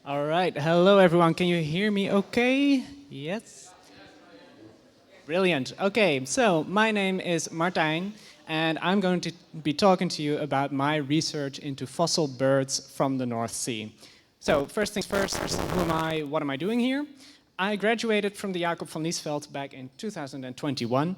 All right. Hello, everyone. Can you hear me okay? Yes? Brilliant. Okay, so my name is Martijn, and I'm going to be talking to you about my research into fossil birds from the North Sea. So, first things first, who am I? What am I doing here? I graduated from the Jacob van Liesveld back in 2021,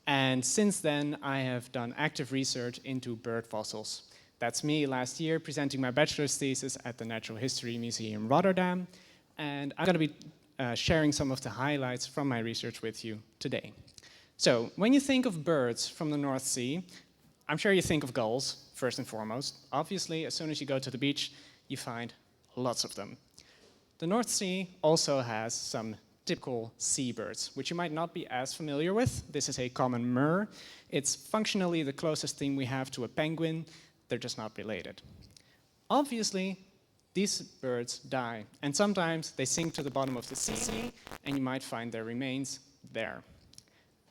and since then I have done active research into bird fossils. That's me last year presenting my bachelor's thesis at the Natural History Museum Rotterdam, and I'm going to be sharing some of the highlights from my research with you today. So, when you think of birds from the North Sea, I'm sure you think of gulls, first and foremost. Obviously, as soon as you go to the beach, you find lots of them. The North Sea also has some typical seabirds, which you might not be as familiar with. This is a common Meer. It's functionally the closest thing we have to a penguin. They're just not related. Obviously, these birds die, and sometimes they sink to the bottom of the sea, and you might find their remains there.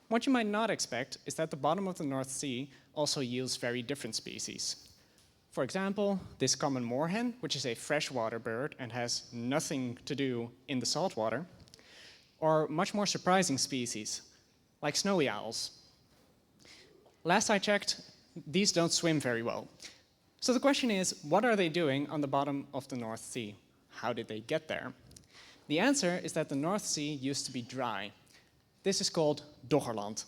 What you might not expect is that the bottom of the North Sea also yields very different species. For example, this common moorhen, which is a freshwater bird and has nothing to do in the saltwater, or much more surprising species, like snowy owls. Last I checked, these don't swim very well. So the question is, what are they doing on the bottom of the North Sea? How did they get there? The answer is that the North Sea used to be dry. This is called Doggerland.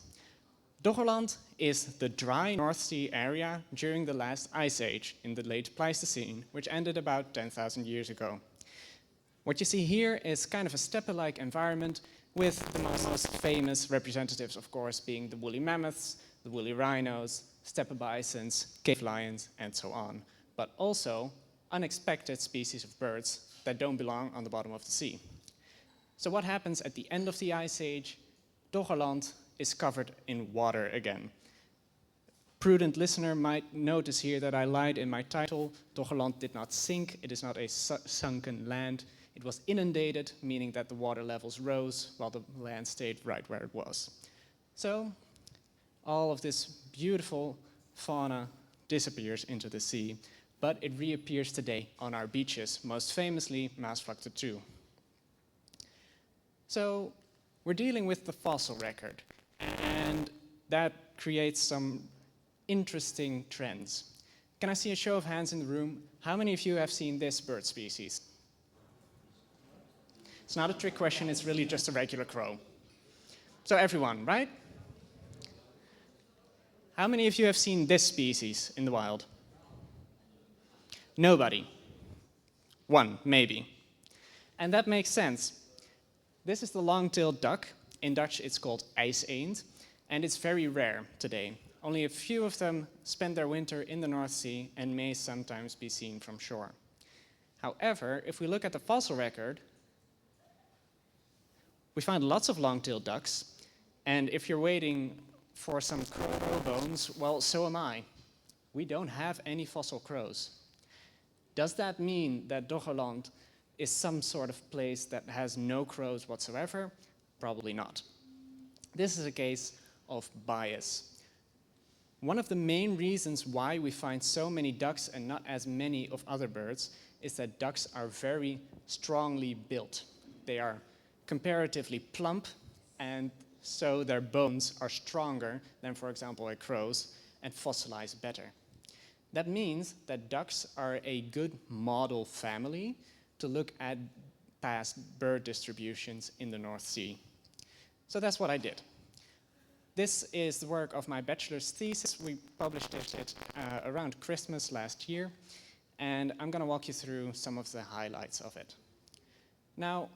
Doggerland is the dry North Sea area during the last ice age in the late Pleistocene, which ended about 10,000 years ago. What you see here is kind of a steppe-like environment with the most famous representatives, of course, being the woolly mammoths, the woolly rhinos, steppe bisons, cave lions, and so on, but also unexpected species of birds that don't belong on the bottom of the sea. So what happens at the end of the Ice Age? Doggerland is covered in water again. Prudent listener might notice here that I lied in my title. Doggerland did not sink. It is not a sunken land. It was inundated, meaning that the water levels rose while the land stayed right where it was. So all of this beautiful fauna disappears into the sea, but it reappears today on our beaches, most famously Maasvlakte 2. So we're dealing with the fossil record, and that creates some interesting trends. Can I see a show of hands in the room? How many of you have seen this bird species? It's not a trick question, it's really just a regular crow. So everyone, right? How many of you have seen this species in the wild? Nobody. One, maybe. And that makes sense. This is the long-tailed duck. In Dutch, it's called ijseend, and it's very rare today. Only a few of them spend their winter in the North Sea and may sometimes be seen from shore. However, if we look at the fossil record, we find lots of long-tailed ducks, and if you're waiting for some crow bones, well, so am I. We don't have any fossil crows. Does that mean that Doggerland is some sort of place that has no crows whatsoever? Probably not. This is a case of bias. One of the main reasons why we find so many ducks and not as many of other birds is that ducks are very strongly built. They are comparatively plump, and so their bones are stronger than, for example, a crow's and fossilize better. That means that ducks are a good model family to look at past bird distributions in the North Sea. So that's what I did. This is the work of my bachelor's thesis. We published it around Christmas last year, and I'm going to walk you through some of the highlights of it. Now,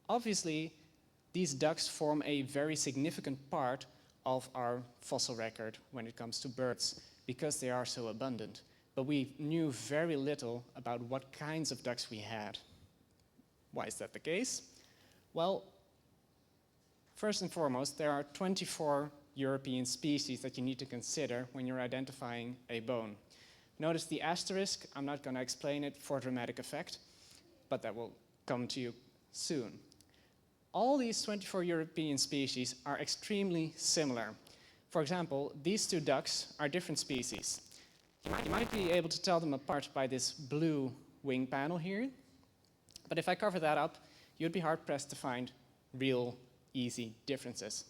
obviously, these ducks form a very significant part of our fossil record when it comes to birds, because they are so abundant. But we knew very little about what kinds of ducks we had. Why is that the case? Well, first and foremost, there are 24 European species that you need to consider when you're identifying a bone. Notice the asterisk. I'm not going to explain it for dramatic effect, but that will come to you soon. All these 24 European species are extremely similar. For example, these two ducks are different species. You might be able to tell them apart by this blue wing panel here. But if I cover that up, you'd be hard-pressed to find real, easy differences.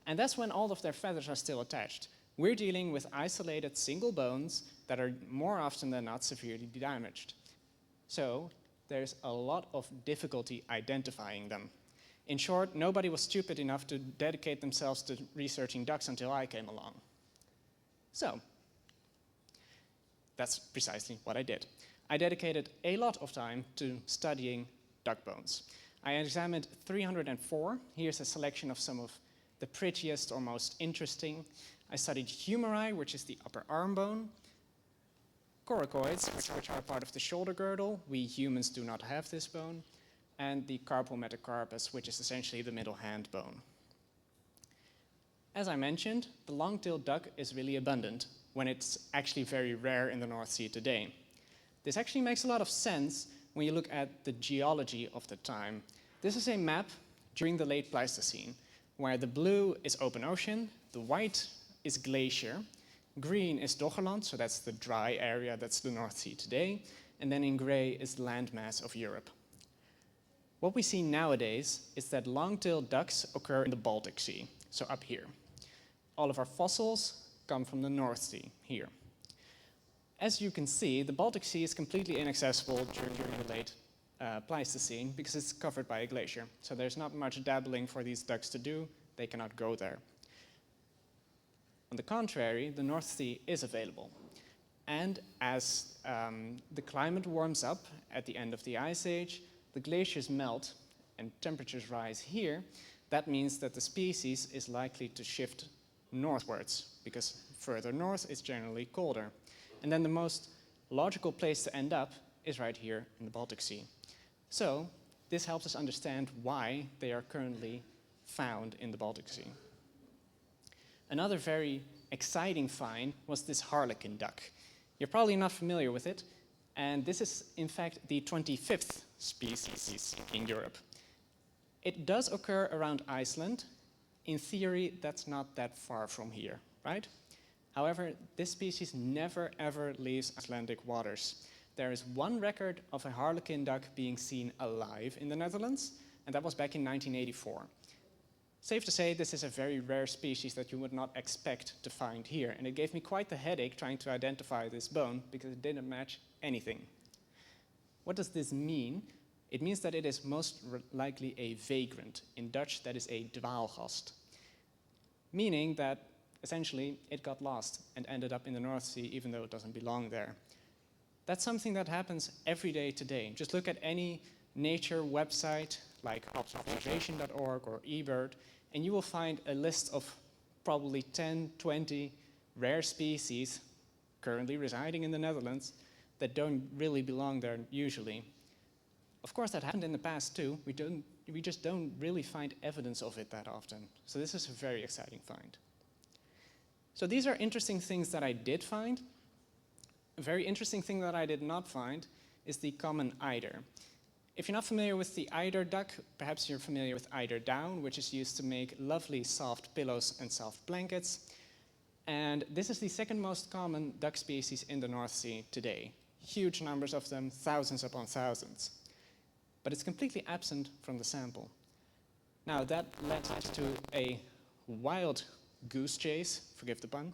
And that's when all of their feathers are still attached. We're dealing with isolated single bones that are more often than not severely damaged. So there's a lot of difficulty identifying them. In short, nobody was stupid enough to dedicate themselves to researching ducks until I came along. So that's precisely what I did. I dedicated a lot of time to studying duck bones. I examined 304. Here's a selection of some of the prettiest or most interesting. I studied humeri, which is the upper arm bone, coracoids, which are part of the shoulder girdle. We humans do not have this bone. And the carpometacarpus, which is essentially the middle hand bone. As I mentioned, the long-tailed duck is really abundant when it's actually very rare in the North Sea today. This actually makes a lot of sense when you look at the geology of the time. This is a map during the late Pleistocene, where the blue is open ocean, the white is glacier, green is Doggerland, so that's the dry area, that's the North Sea today, and then in gray is the landmass of Europe. What we see nowadays is that long-tailed ducks occur in the Baltic Sea, so up here. All of our fossils come from the North Sea, here. As you can see, the Baltic Sea is completely inaccessible during the late Pleistocene because it's covered by a glacier. So there's not much dabbling for these ducks to do. They cannot go there. On the contrary, the North Sea is available. And as the climate warms up at the end of the Ice Age, the glaciers melt and temperatures rise here. That means that the species is likely to shift northwards, because further north is generally colder. And then the most logical place to end up is right here in the Baltic Sea. So this helps us understand why they are currently found in the Baltic Sea. Another very exciting find was this harlequin duck. You're probably not familiar with it, and this is in fact the 25th species in Europe. It does occur around Iceland. In theory, that's not that far from here, right? However, this species never ever leaves Icelandic waters. There is one record of a harlequin duck being seen alive in the Netherlands, and that was back in 1984. Safe to say, this is a very rare species that you would not expect to find here, and it gave me quite the headache trying to identify this bone because it didn't match anything. What does this mean? It means that it is most likely a vagrant. In Dutch, that is a dwaalgast, meaning that essentially it got lost and ended up in the North Sea even though it doesn't belong there. That's something that happens every day today. Just look at any nature website like observation.org or eBird, and you will find a list of probably 10, 20 rare species currently residing in the Netherlands that don't really belong there usually. Of course, that happened in the past too. We just don't really find evidence of it that often. So this is a very exciting find. So these are interesting things that I did find. A very interesting thing that I did not find is the common eider. If you're not familiar with the eider duck, perhaps you're familiar with eider down, which is used to make lovely soft pillows and soft blankets. And this is the second most common duck species in the North Sea today. Huge numbers of them, thousands upon thousands. But it's completely absent from the sample. Now that led to a wild goose chase, forgive the pun,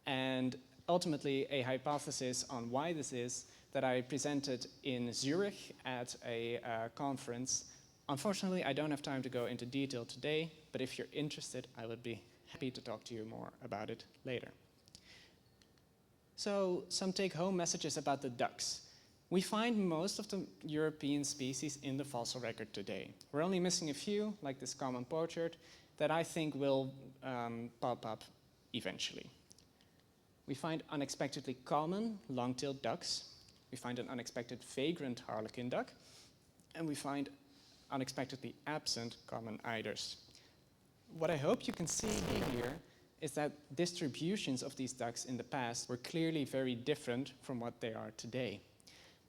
and ultimately a hypothesis on why this is that I presented in Zurich at a conference. Unfortunately, I don't have time to go into detail today, but if you're interested, I would be happy to talk to you more about it later. So, some take-home messages about the ducks. We find most of the European species in the fossil record today. We're only missing a few, like this common pochard, that I think will pop up eventually. We find unexpectedly common long-tailed ducks. We find an unexpected vagrant harlequin duck. And we find unexpectedly absent common eiders. What I hope you can see here is that distributions of these ducks in the past were clearly very different from what they are today.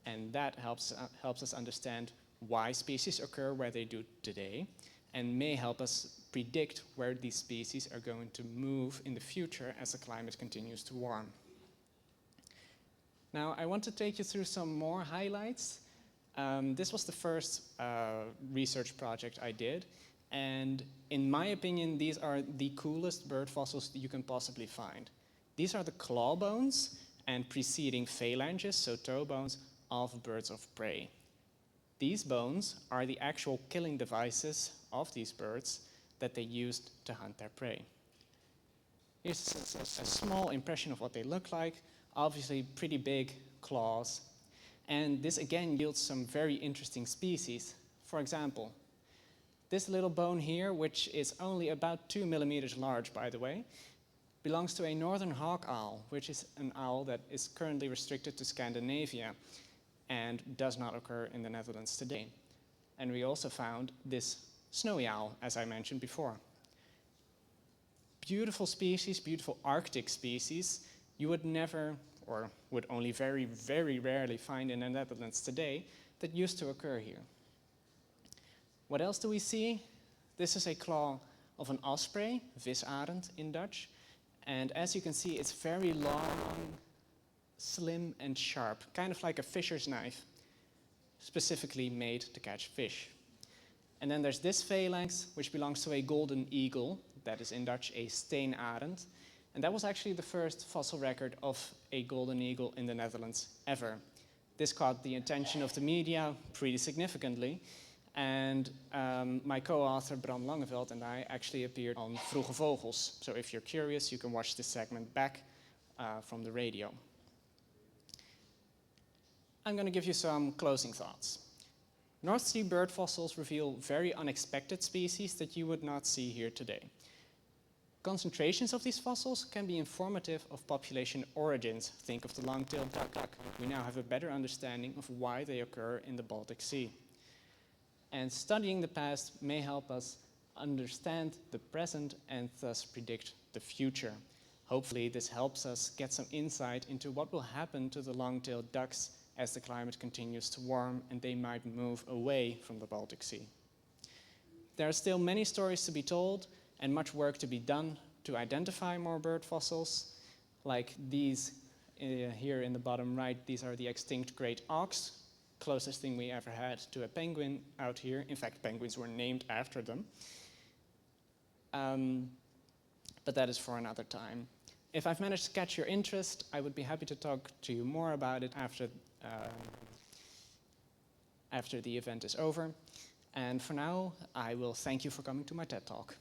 And that helps us understand why species occur where they do today, and may help us predict where these species are going to move in the future as the climate continues to warm. Now, I want to take you through some more highlights This was the first research project I did, and in my opinion, these are the coolest bird fossils that you can possibly find. These are the claw bones and preceding phalanges, so toe bones, of birds of prey. These bones are the actual killing devices of these birds that they used to hunt their prey. Here's a small impression of what they look like. Obviously, pretty big claws. And this again yields some very interesting species. For example, this little bone here, which is only about 2 millimeters large, by the way, belongs to a northern hawk owl, which is an owl that is currently restricted to Scandinavia and does not occur in the Netherlands today. And we also found this snowy owl, as I mentioned before. Beautiful species, beautiful Arctic species, you would never, or would only very, very rarely find in the Netherlands today, that used to occur here. What else do we see? This is a claw of an osprey, visarend in Dutch, and as you can see, it's very long, slim and sharp, kind of like a fisher's knife, specifically made to catch fish. And then there's this phalanx, which belongs to a golden eagle, that is in Dutch a steenarend, and that was actually the first fossil record of a golden eagle in the Netherlands ever. This caught the attention of the media pretty significantly, and my co-author Bram Langeveld and I actually appeared on Vroege Vogels. So if you're curious, you can watch this segment back from the radio. I'm going to give you some closing thoughts. North Sea bird fossils reveal very unexpected species that you would not see here today. Concentrations of these fossils can be informative of population origins. Think of the long-tailed duck. We now have a better understanding of why they occur in the Baltic Sea. And studying the past may help us understand the present and thus predict the future. Hopefully this helps us get some insight into what will happen to the long-tailed ducks as the climate continues to warm and they might move away from the Baltic Sea. There are still many stories to be told and much work to be done to identify more bird fossils, like these here in the bottom right. These are the extinct great auks, closest thing we ever had to a penguin out here. In fact, penguins were named after them. But that is for another time. If I've managed to catch your interest, I would be happy to talk to you more about it after the event is over. And for now, I will thank you for coming to my TED Talk.